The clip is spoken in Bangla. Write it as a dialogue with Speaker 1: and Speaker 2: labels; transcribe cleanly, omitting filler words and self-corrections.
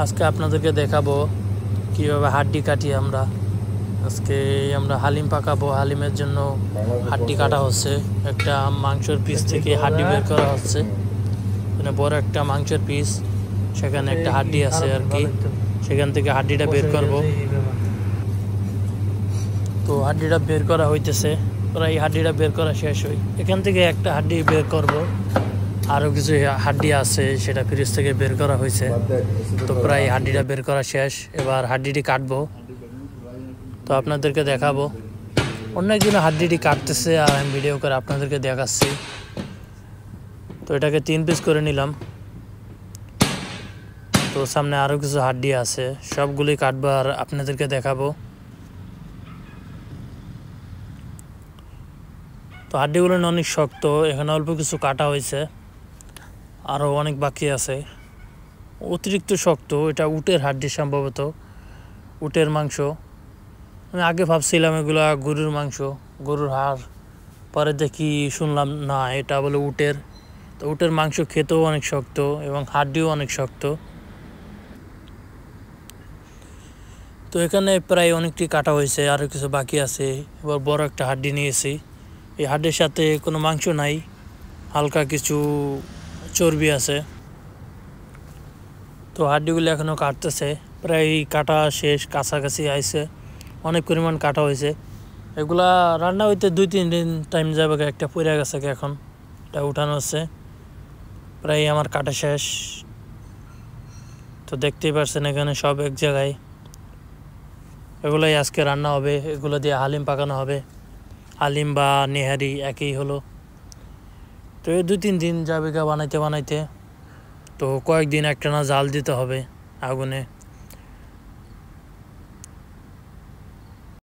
Speaker 1: আজকে আপনাদেরকে দেখাবো কিভাবে হাড্ডি কাটি আমরা। আজকে আমরা হালিম পাকাবো। হালিমের জন্য হাড্ডি কাটা হচ্ছে। একটা মাংসের পিস থেকে হাড্ডি বের করা হচ্ছে। মানে বড় একটা মাংসের পিস, সেখানে একটা হাড্ডি আছে আর কি, সেখান থেকে হাড্ডিটা বের করব। তো হাড্ডিটা বের করা হইতেছে, প্রায় এই হাড্ডিটা বের করা শেষ হই। এখান থেকে একটা হাড্ডি বের করব, আরও কিছু হাড্ডি আছে সেটা ফ্রিজ থেকে বের করা হয়েছে। তো প্রায় হাড্ডিটা বের করা শেষ, এবার হাড্ডিটি কাটবো। তো আপনাদেরকে দেখাবো। অন্য একজন হাড্ডিটি কাটতেছে আর আমি ভিডিও করে আপনাদেরকে দেখাচ্ছি। তো এটাকে 3 পিস করে নিলাম। তো সামনে আরও কিছু হাড্ডি আছে, সবগুলি কাটবো আর আপনাদেরকে দেখাবো। তো হাড্ডিগুলো অনেক শক্ত, এখানে অল্প কিছু কাটা হয়েছে, আরও অনেক বাকি আছে। অতিরিক্ত শক্ত, এটা উটের হাড্ডি, সম্ভবত উটের মাংস। আমি আগে ভাবছিলাম এগুলা গরুর মাংস, গরুর হাড়, পরে দেখি শুনলাম না, এটা বলে উটের। তো উটের মাংস খেতেও অনেক শক্ত এবং হাড্ডিও অনেক শক্ত। তো এখানে প্রায় অনেকটি কাটা হয়েছে, আরও কিছু বাকি আছে। এবার বড় একটা হাড্ডি নিয়েছি। এই হাড্ডির সাথে কোনো মাংস নাই, হালকা কিছু চর্বি আছে। তো হাড্ডিগুলো এখনও কাটতেছে, প্রায় কাটা শেষ, কাছাকাছি আইছে। অনেক পরিমাণ কাটা হয়েছে। এগুলা রান্না হইতে 2-3 দিন টাইম যাবে। একটা পড়ে গেছে, এখন এটা উঠানো হচ্ছে। প্রায় আমার কাটা শেষ। তো দেখতেই পাচ্ছেন এখানে সব এক জায়গায়। এগুলাই আজকে রান্না হবে, এগুলো দিয়ে হালিম পাকানো হবে। হালিম বা নেহারি একই হলো। তো এই 2-3 দিন যাবে বানাইতে বানাইতে। তো কয়েকদিন একটানা জাল দিতে হবে আগুনে।